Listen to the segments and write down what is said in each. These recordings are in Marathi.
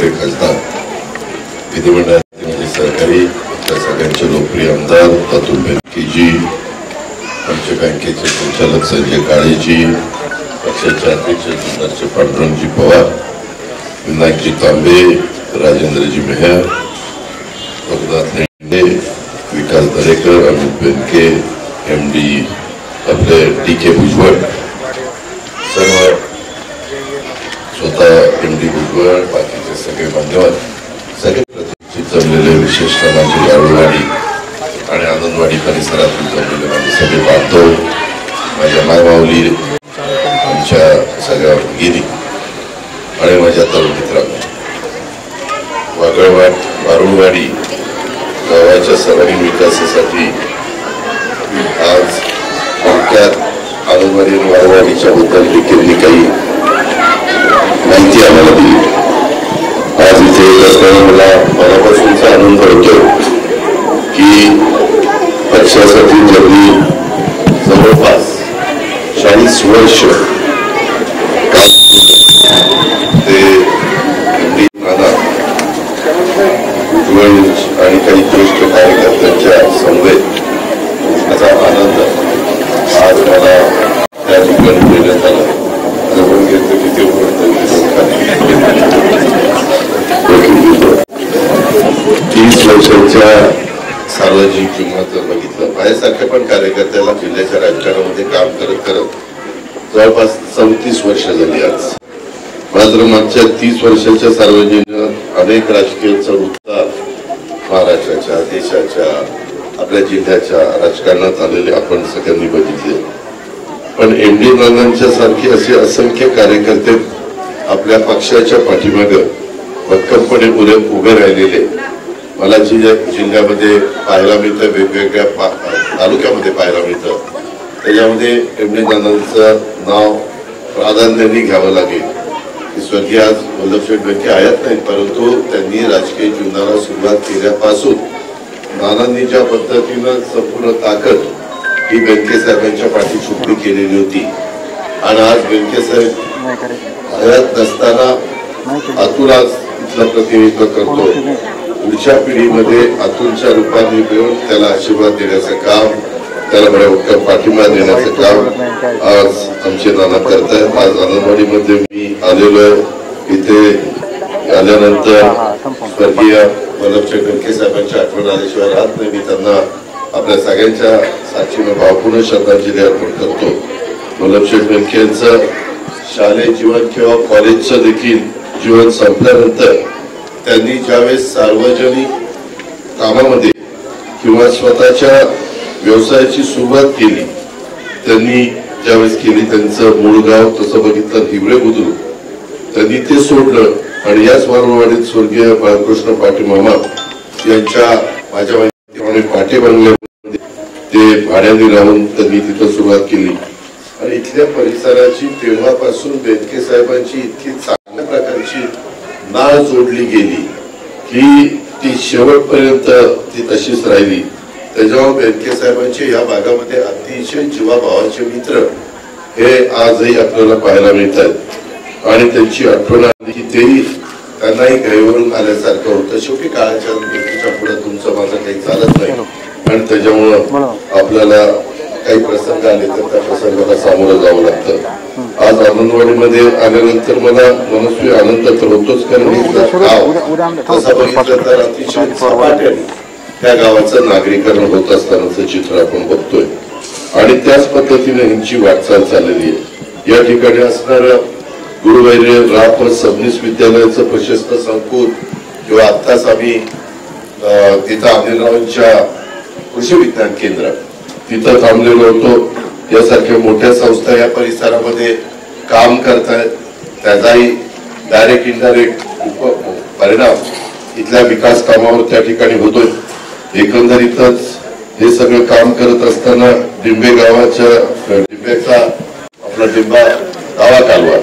माननीय खासदार विधिमंडळाचे माझे सहकारी सगळ्यांचे लोकप्रिय आमदार अतुल बेनकेजी, आमच्या बँकेचे संचालक संजय काळेजी, पक्षाचे अध्यक्ष जुन्नरचे पांडुरंगजी पवार, विनायकजी तांबे, राजेंद्रजी मेहर, रघुनाथ लेंडे, विकास दरेकर, अमित बेनके, MD आपले DK भुजबळ, सर्व स्वतः MD भुजबळ, बाकीचे सगळे मान्यवर, सगळे प्रतिष्ठित जमलेले, विशेषतः माझी याळूवाडी आणि आनंदवाडी परिसरातून जमलेले माझे सगळे बांधव, माझ्या मायमाऊली, आमच्या सगळ्या भगिनी आणि माझ्या तरुण मित्रांनो, वारुळवाडी गावाच्या सर्वांगीण विकासासाठी आज थोडक्यात आनंदवाडी आणि वारुळवाडीच्या बद्दल देखील काही माहिती आम्हाला दिली. आज इथे येत असताना मला मनापासूनचा आनंद होतो की पक्षासाठी ज्यांनी जवळपास 40 वर्ष ते आणि काही ज्येष्ठ कार्यकर्त्यांच्या समवेत त्याचा आनंद आज मला त्या ठिकाणी देण्यात आला. जवळ घेतलं की ते 30 वर्षांच्या सार्वजनिक जीवनात जर बघितलं, माझ्यासारख्या पण कार्यकर्त्याला जिल्ह्याच्या राजकारणामध्ये काम करत करत जवळपास 34 वर्ष झाली. आज मात्र मागच्या 30 वर्षाच्या सार्वजनिक अनेक राजकीय चढ-उतार महाराष्ट्राच्या, देशाच्या, आपल्या जिल्ह्याच्या राजकारणात आलेले आपण सगळ्यांनी बघितले. पण MD नानांच्या सारखे असे असंख्य कार्यकर्ते आपल्या पक्षाच्या पाठीमागे भक्कमपणे उभे राहिलेले मला जिल्ह्यामध्ये पाहायला मिळतं, वेगवेगळ्या तालुक्यामध्ये पाहायला मिळतं. त्याच्यामध्ये MD नानांचं नाव प्राधान्याने घ्यावं लागेल. स्वर्गीय आज वल्लभशेठ बेनके आहेत नाही, परंतु त्यांनी राजकीय जीवनाला सुरुवात केल्यापासून नानांनी ज्या पद्धतीनं संपूर्ण ताकद ही बेनके साहेबांच्या पाठी छुपली केलेली होती. आणि आज बेनके साहेब हयात नसताना अतुल आज इथलं प्रतिनिधित्व करतो. पुढच्या पिढीमध्ये अतुलच्या रूपाने मिळून त्याला आशीर्वाद देण्याचं काम, त्याला बऱ्या पाठिंबा देण्याचं काम आज आमचे नाना करत आहेत. आज आनंदवाडीमध्ये मी आलेलो आहे. इथे आल्यानंतर स्वर्गीय वल्लभशेठ बेनके साहेबांची आठवण आल्याशिवाय राहत नाही. मी त्यांना आपल्या सगळ्यांच्या साक्षीने भावपूर्ण श्रद्धांजली अर्पण करतो. वल्लभशेठ बेनके यांचं शालेय जीवन किंवा कॉलेजचं देखील जीवन संपल्यानंतर त्यांनी ज्यावेळेस सार्वजनिक कामामध्ये किंवा स्वतःच्या व्यवसायाची सुरुवात केली, त्यांनी ज्यावेळेस केली, त्यांचं मूळ गाव तसं बघितलं हिवरे बुद्रुक, त्यांनी ते सोडलं आणि याच वारुळवाडीत स्वर्गीय बाळकृष्ण पाटील मामा यांच्या माझ्या माहितीप्रमाणे पाटे बंगल्यामध्ये ते भाड्याने राहून त्यांनी तिथं सुरुवात केली. आणि इथल्या परिसराची तेव्हापासून बेनके साहेबांची इतकी चांगल्या प्रकारची नाळ जोडली गेली की ती शेवटपर्यंत ती तशीच राहिली. त्याच्यामुळे बेनके साहेबांचे या भागामध्ये अतिशय जीवाभावाचे मित्र हे आजही आपल्याला पाहायला मिळतात. आणि त्यांची आठवण आली की तेही त्यांनाही गैरवरून आल्यासारखं होतं. शेवटी काळाच्या व्यक्तीच्या पुढे तुमचं माझं काही चालत नाही आणि त्याच्यामुळं आपल्याला काही प्रसंग आले तर त्या प्रसंगाला सामोरं जावं लागतं. आज आनंदवाडीमध्ये आल्यानंतर मला मनस्वी आनंद तर होतोच, कारण गाव तसं बघितलं तर अतिशय झपाट्याने त्या गावाचं नागरीकरण होत असतानाचं चित्र आपण बघतोय. आणि त्याच पद्धतीने यांची वाटचाल चाललेली आहे. या ठिकाणी असणाऱ्या गुरुवैर्य राप सबनीस विद्यालयाचं प्रशस्त संकुल किंवा आत्ताच आम्ही तिथं अनिलरावांच्या कृषी विज्ञान केंद्र तिथं थांबलेलो होतो. यासारख्या मोठ्या संस्था या परिसरामध्ये काम करतायत, त्याचाही डायरेक्ट इनडायरेक्ट परिणाम इथल्या विकास कामावर त्या ठिकाणी होतोय. एकंदरीतच हे सगळं काम करत असताना डिंबे गावाच्या डिंब्याचा आपला डिंबा डावा कालवा,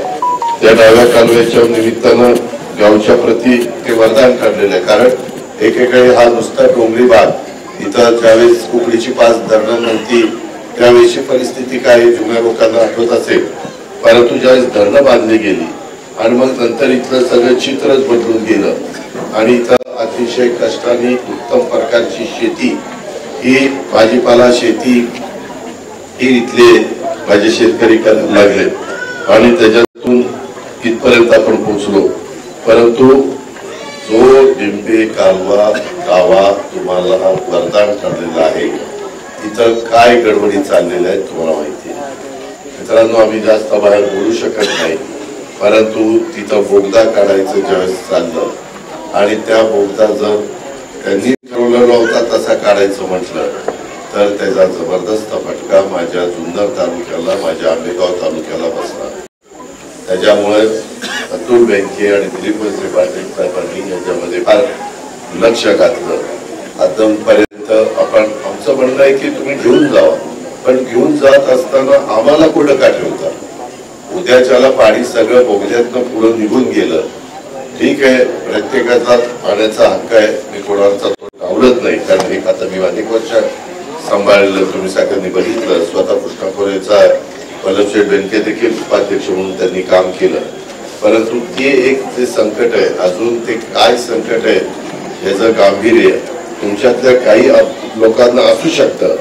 त्या डाव्या कालव्याच्या निमित्तानं गावच्या प्रती ते वरदान काढलेलं आहे. कारण एकेकाळी हा नुसता डोंगरी भाग, इथं ज्यावेळेस कुकडीची 5 धरणं नव्हती त्यावेळेची परिस्थिती काय जुन्या लोकांना आठवत असेल. परंतु ज्यावेळेस धरणं बांधली गेली आणि मग नंतर इथलं सगळं चित्रच बदलून गेलं आणि इथं अतिशय कष्टाने उत्तम प्रकारची शेती ही भाजीपाला शेती ही इथले माझे शेतकरी करायला लागले आणि त्याच्यातून इथपर्यंत आपण पोहोचलो. परंतु जो डिंबे कालवा गावा तुम्हाला वरदान ठरलेला आहे, इथं काय गडबडी चाललेल्या आहेत तुम्हाला माहिती आहे. मित्रांनो, आम्ही जास्त बाहेर बोलू शकत नाही, परंतु तिथं बोगदा काढायचं ज्यावेळेस चाललं आणि त्या बोगदा जर त्यांनी ठरवलेला होता तसा काढायचं म्हटलं तर त्याचा जबरदस्त फटका माझ्या जुन्नर तालुक्याला, माझ्या आंबेगाव तालुक्याला बसला. त्याच्यामुळे अतुल बँके आणि दिलीप वळसे पाटील साहेबांनी याच्यामध्ये फार लक्ष घातलं. आतापर्यंत आपण आमचं म्हणणं आहे की तुम्ही घेऊन जावा, पण घेऊन जात असताना आम्हाला कुठं का ठेवता. उद्याच्याला पाणी सगळं बोगद्यातनं पुढे निघून गेलं, ठीक आहे, प्रत्येकाचा पाण्याचा हक्क आहे, मी कोणाचा तो डावलत नाही. कारण एक आता मी अनेक वर्ष सांभाळलेलं, तुम्ही सगळ्यांनी बघितलं. स्वतः कृष्णा खोरेचा वल्लभशेठ बेनके देखील उपाध्यक्ष म्हणून त्यांनी काम केलं. परंतु ते एक जे संकट आहे, अजून ते काय संकट आहे याचं गांभीर्य तुमच्यातल्या काही लोकांना असू शकतं,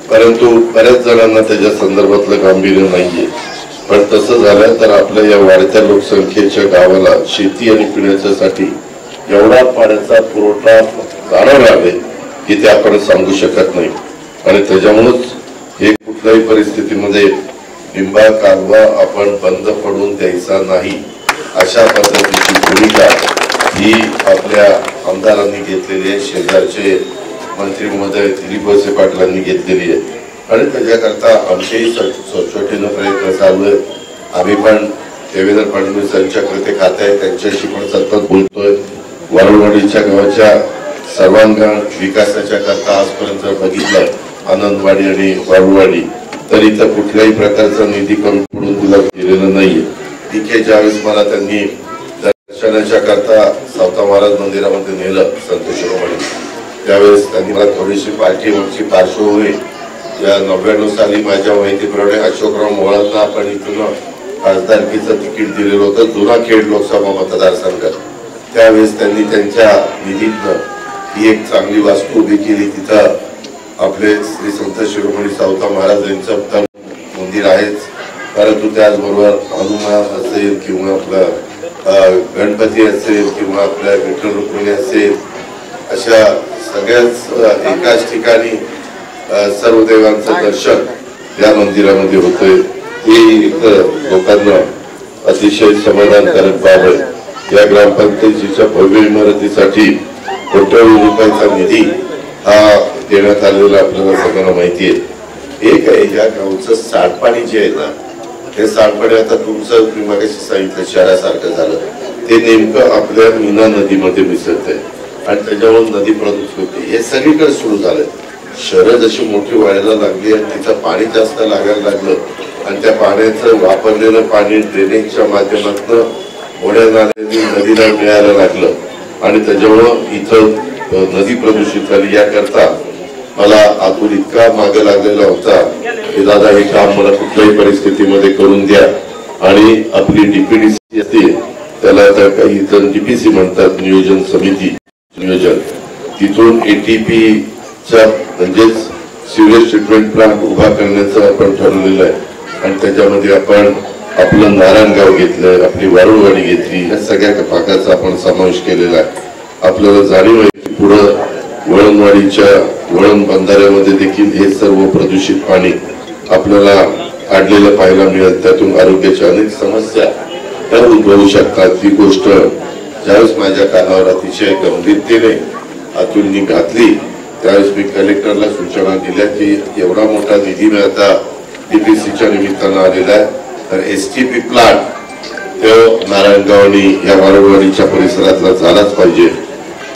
परंतु बऱ्याच जणांना त्याच्या संदर्भातलं गांभीर्य नाहीये. पण तसं झालं तर आपल्या या वाढत्या लोकसंख्येच्या गावाला शेती आणि पिण्याच्यासाठी एवढा पाण्याचा पुरवठा जाणवला आहे की ते आपण सांगू शकत नाही. आणि त्याच्यामुळेच हे कुठल्याही परिस्थितीमध्ये लिंबा कालवा आपण बंद पडून द्यायचा नाही, अशा पद्धतीची भूमिका ही आपल्या आमदारांनी घेतलेली आहे, शेजारचे मंत्री महोदय दिलीप वळसे पाटलांनी घेतलेली आहे. आणि त्याच्याकरता आमचेही सचोटीनं प्रयत्न चालू आहे. आम्ही पण देवेंद्र फडणवीस यांच्याकडे ते खाते आहे, त्यांच्याशी पण सतत बोलतोय. वारुळवाडीच्या गावाच्या सर्वांगीण विकासाच्या करता आजपर्यंत बघितलं आनंदवाडी आणि वारुळवाडी, तर इथं कुठल्याही प्रकारचा निधी करून पडून दिला गेलेला नाहीये. ठीक, ज्यावेळेस मला त्यांनी दर्शनाच्या करता सावता महाराज मंदिरामध्ये नेलं संत शिरोमणी, त्यावेळेस त्यांनी मला थोडीशी पाठीमागची पार्श्वभूमी या 99 साली माझ्या माहितीप्रमाणे अशोकराव मोहोळांना आपण इथून खासदारकीचं तिकीट दिलेलं होतं जुना खेड लोकसभा मतदारसंघात. त्यावेळेस त्यांनी त्यांच्या निधीतनं ही एक चांगली वास्तू उभी केली. तिथं आपले श्री संत शिरोमणी सावता महाराज यांचं मंदिर आहेच, परंतु त्याचबरोबर हनुमान असेल किंवा आपला गणपती असेल किंवा आपल्या विठ्ठल रुक्मिणी असेल, अशा सगळ्याच एकाच ठिकाणी सर्व देवांचं दर्शन या मंदिरामध्ये होतंय. हे लोकांना अतिशय समाधानकारक बाब आहे. या ग्रामपंचायतीच्या भव्य इमारतीसाठी कोट्यवधी रुपयाचा निधी हा देण्यात आलेला आपल्याला सगळ्यांना माहिती आहे. एक आहे या गावचं सांडपाणी जे आहे ना, हे सांडपाणी आता तुमचं मी मागाशी सांगितलं शहरासारखं झालं, ते नेमकं आपल्या मीना नदीमध्ये मिसळतंय आणि त्याच्यावर नदी प्रदूषित होते. हे सगळीकडे सुरू झालंय. शहरं जशी मोठी व्हायला लागली आणि तिथं पाणी जास्त लागायला लागलं आणि त्या पाण्याचं वापरलेलं पाणी ड्रेनेजच्या माध्यमातून मोठ्या नाल्याने नदीला मिळायला लागलं आणि त्याच्यामुळं इथं नदी प्रदूषित झाली. याकरता मला आतून इतका मागे लागलेला होता की दादा हे काम मला कुठल्याही परिस्थितीमध्ये करून द्या. आणि आपली डीपीडीसी असते, त्याला आता काही जण डीपीसी म्हणतात, नियोजन समिती नियोजन, तिथून एटीपी च्या म्हणजेच सिव्हिल ट्रीटमेंट प्लांट उभा करण्याचं आपण ठरवलेलं आहे. आणि त्याच्यामध्ये आपण आपलं नारायणगाव घेतलं, आपली वारुळवाडी घेतली, या सगळ्या भागाचा आपण समावेश केलेला आहे. आपल्याला जाणीव आहे की पुढं वळणवाडीच्या वळण बंधाऱ्यामध्ये देखील हे सर्व प्रदूषित पाणी आपल्याला आढळलेलं पाहायला मिळेल. त्यातून आरोग्याच्या अनेक समस्या त्या उद्भवू शकतात. ही गोष्ट ज्यावेळेस माझ्या कानावर अतिशय गंभीरतेने अतुलनी घातली, त्यावेळेस मी कलेक्टरला सूचना दिल्या की एवढा मोठा निधी आता डीपीसीच्या निमित्तानं आलेला आहे, तर एसटीपी प्लांट तो नारायणगाव आणि या वारुळवाडीच्या परिसरातला झालाच पाहिजे,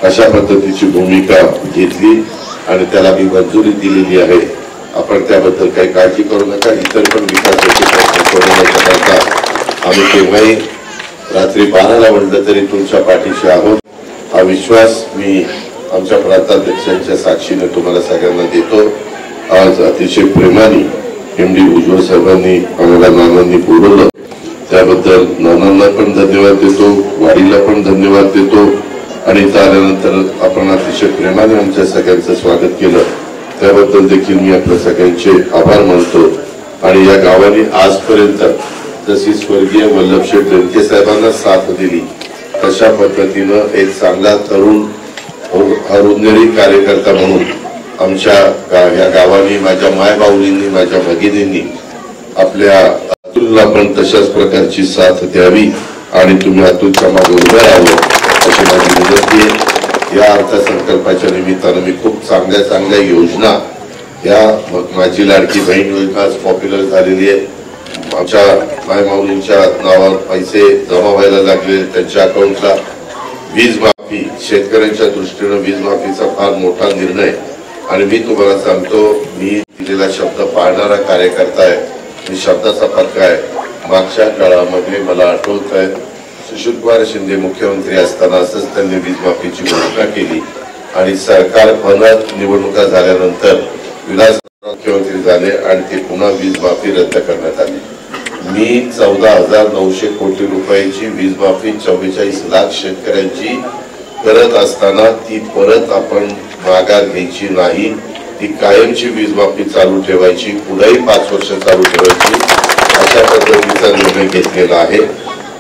अशा पद्धतीची भूमिका घेतली आणि त्याला मी मंजुरी दिलेली आहे. आपण त्याबद्दल काही काळजी करू नका. इतर पण विकासाचे प्रश्न सोडवण्याच्या करता आम्ही केव्हाही रात्री 12ला म्हटलं तरी तुमच्या पाठीशी आहोत. हा विश्वास मी आमच्या प्रांताध्यक्षांच्या साक्षीने तुम्हाला सगळ्यांना देतो. आज अतिशय प्रेमाने एमडी उज्ज्वल साहेबांनी आम्हाला नानांनी बोलवलं त्याबद्दल नानांना पण धन्यवाद देतो, वाडीला पण धन्यवाद देतो आणि इथं आल्यानंतर आपण अतिशय प्रेमाने आमच्या सगळ्यांचं स्वागत केलं त्याबद्दल देखील मी आपल्या सगळ्यांचे आभार मानतो। आणि या गावाने आजपर्यंत जशी स्वर्गीय वल्लभशेठ रेणके साहेबांना साथ दिली तशा पद्धतीनं एक चांगला तरुण हरुंदरी कार्यकर्ता म्हणून आमच्या या गावाने माझ्या मायबाऊलींनी माझ्या भगिनींनी आपल्या अतुलला पण तशाच प्रकारची साथ द्यावी आणि तुम्ही अतुलच्या मागे उभे राहावं अशी माझी विनंती आहे। या अर्थसंकल्पाच्या निमित्तानं मी खूप चांगल्या योजना या माझी लाडकी बहीण योजना आज पॉप्युलर झालेली आहे। आमच्या मायमाऊलींच्या नावावर पैसे जमा व्हायला लागले, त्यांच्या अकाउंटला वीज माफी, शेतकऱ्यांच्या दृष्टीनं वीज माफीचा फार मोठा निर्णय आणि मी तुम्हाला सांगतो मी दिलेला शब्द पाळणारा कार्यकर्ता आहे, मी शब्दाचा पक्का आहे। मागच्या काळामध्ये मला आठवत आहे सुशीलकुमार शिंदे मुख्यमंत्री असताना असंच त्यांनी वीज माफीची घोषणा केली आणि सरकार परत निवडणुका झाल्यानंतर विधानसभा मुख्यमंत्री झाले आणि ते पुन्हा वीज माफी रद्द करण्यात आली। मी 14,900 कोटी रुपयाची वीज माफी 44 लाख शेतकऱ्यांची करत असताना ती परत आपण माघार घ्यायची नाही, ती कायमची वीज माफी चालू ठेवायची, पुढेही 5 वर्ष चालू ठेवायची अशा पद्धतीचा निर्णय घेतलेला आहे।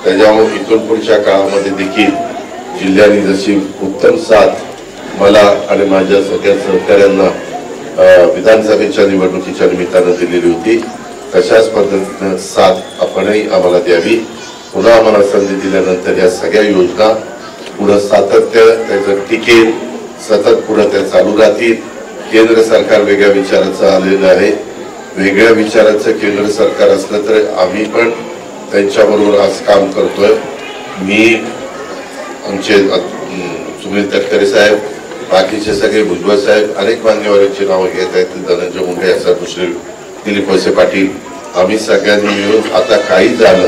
त्याच्यामुळे इथून पुढच्या काळामध्ये देखील जिल्ह्याने जशी उत्तम साथ मला आणि माझ्या सगळ्या सहकाऱ्यांना विधानसभेच्या निवडणुकीच्या निमित्तानं दिलेली होती तशाच पद्धतीनं साथ आपणही आम्हाला द्यावी। पुन्हा आम्हाला संधी दिल्यानंतर या सगळ्या योजना पुढे सातत्य त्याचं टिकेल, सतत पुढे त्या चालू राहतील। केंद्र सरकार वेगळ्या विचाराचं आलेलं आहे, वेगळ्या विचाराचं केंद्र सरकार असलं तर आम्ही पण त्यांच्याबरोबर आज काम करतोय। मी आमचे सुनील तटकरे साहेब, बाकीचे सगळे भुजबळ साहेब, अनेक मान्यवरांची नावं घेत आहेत, धनंजय मुंडे असा दुसरे दिलीप वळसे पाटील, आम्ही सगळ्यांनी मिळून आता काही झालं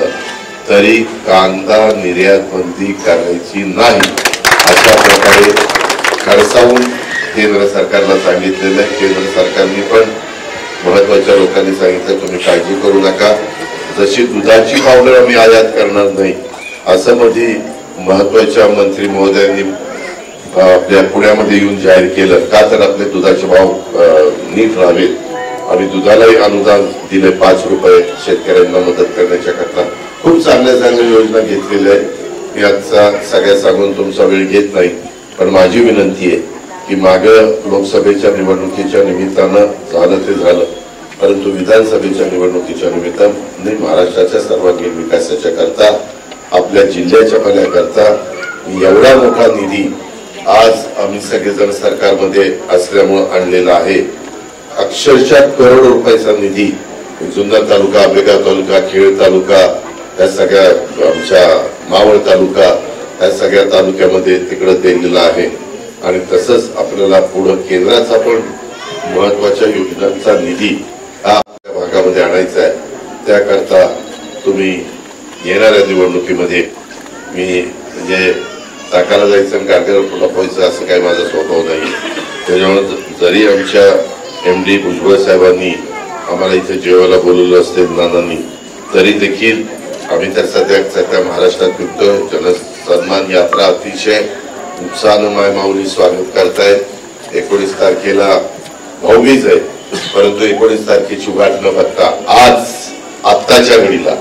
तरी कांदा निर्यात बंदी करायची नाही अशा प्रकारे खडसावून केंद्र सरकारला सांगितलेलं आहे। केंद्र सरकारने पण महत्वाच्या लोकांनी सांगितलं तुम्ही काळजी करू नका, जशी दुधाची पावडर आम्ही आयात करणार नाही असं मध्ये महत्वाच्या मंत्री महोदयांनी आपल्या पुण्यामध्ये येऊन जाहीर केलं का तर आपले दुधाचे भाव नीट राहावेत आणि दुधालाही अनुदान दिले 5 रुपये शेतकऱ्यांना मदत करण्याच्या करता खूप चांगल्या योजना घेतलेल्या आहेत। मी आजचा सगळ्या सांगून तुमचा वेळ घेत नाही, पण माझी विनंती आहे की मागं लोकसभेच्या निवडणुकीच्या निमित्तानं झालं ते झालं, परंतु विधानसभेच्या निवडणुकीच्या निमित्ताने महाराष्ट्राच्या सर्वांगीण विकासाच्या करता आपल्या जिल्ह्याच्या भल्याकरता एवढा मोठा निधी आज आम्ही सगळेजण सरकारमध्ये असल्यामुळे आणलेला आहे। अक्षरशः करोड रुपयाचा निधी जुन्नर तालुका, बेगा तालुका, खेड तालुका, या सगळ्या आमच्या मावळ तालुका या सगळ्या तालुक्यामध्ये तिकडे दिलेला आहे आणि तसंच आपल्याला पुढे केंद्राचा पण महत्वाच्या योजनांचा निधी हा आपल्या भागामध्ये आणायचा आहे। त्याकरता तुम्ही येणाऱ्या निवडणुकीमध्ये मी म्हणजे टाकायला जायचं आणि गाडीवर पुन्हा पोहायचं असं काही माझा स्वभाव नाही। त्याच्यामुळे जरी आमच्या MD भुजबळ साहेबांनी आम्हाला इथे जेवायला बोलवलं असते नानांनी, तरी देखील आम्ही तर सध्या महाराष्ट्रात फिरतोय। जनसन्मान यात्रा अतिशय उत्साहानं मायमाऊली स्वागत करतायत। 19 तारखेला भाऊबीज आहे, परंतु 19 तारखेची वाट न बघता आज आत्ताच्या घडीला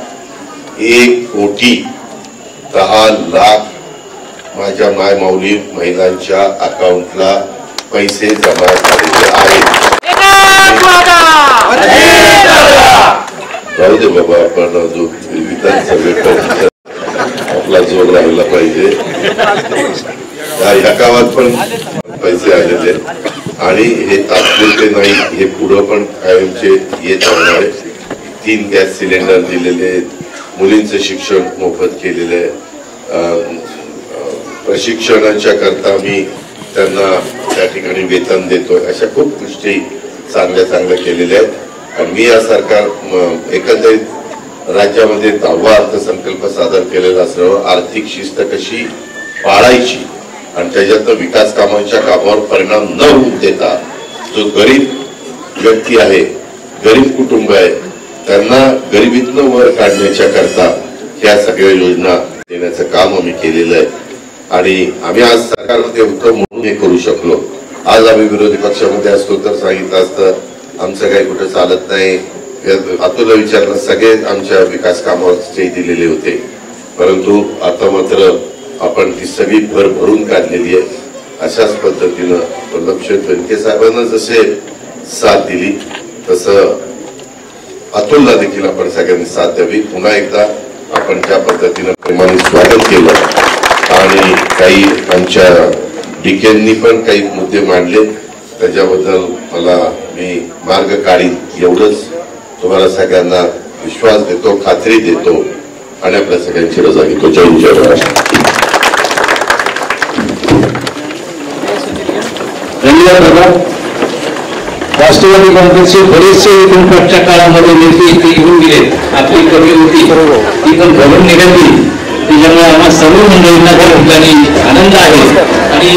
1,10,00,000 माझ्या मायमाऊली महिलांच्या अकाउंटला पैसे जमा झालेले आहेत। जाऊ दे बाबा, आपण जो विधानसभेत आपला जोर राहिला पाहिजे। या गावात पण पैसे आलेले आणि हे तात्पुरते नाही, हे पुढे पण कायमचे येत राहणार आहे। 3 गॅस सिलेंडर दिलेले, मुलींचे शिक्षण मोफत केलेले, प्रशिक्षणाच्या करता मी त्यांना त्या ठिकाणी वेतन देतोय, अशा खूप गोष्टी चांगल्या केलेल्या आहेत। आणि मी या सरकार एकंदरीत राज्यामध्ये 10वा अर्थसंकल्प सादर केलेला असल्यावर आर्थिक शिस्त कशी पाळायची आणि त्याच्यात विकास कामांच्या कामावर परिणाम न होऊ देता जो गरीब व्यक्ती आहे, गरीब कुटुंब आहे, त्यांना गरिबीतनं वर काढण्याच्या करता ह्या सगळ्या योजना देण्याचं काम आम्ही केलेलं आहे आणि आम्ही आज सरकारमध्ये होतो म्हणून हे करू शकलो. आज आम्ही विरोधी पक्षामध्ये असतो तर सांगितलं असतं आमचं काही कुठं चालत नाही. अतुलला विचारलं सगळे आमच्या विकास कामावर दिलेले होते, परंतु आता मात्र आपण ती सगळी भर भरून काढलेली आहे. अशाच पद्धतीनं लक्ष्य बेनके साहेबांना जसे साथ दिली तसं अतुलला देखील आपण सगळ्यांनी साथ द्यावी. पुन्हा एकदा आपण त्या पद्धतीनं प्रेमाने स्वागत केलं आणि काही आमच्या डीकेंनी पण काही मुद्दे मांडले त्याच्याबद्दल मी मार्ग काढीन एवढंच तुम्हाला सगळ्यांना विश्वास देतो, खात्री देतो आणि आपल्या सगळ्यांची रजा घेतो. जय जय महाराष्ट्र. धन्यवाद. राष्ट्रवादी काँग्रेसचे बरेचसे इथून पुढच्या काळामध्ये नेते इथे येऊन गेले. आपली कमी होती ती पण घडून निघाली. त्याच्यामुळे आम्हाला सर्व मंडळींना त्या ठिकाणी आनंद आहे आणि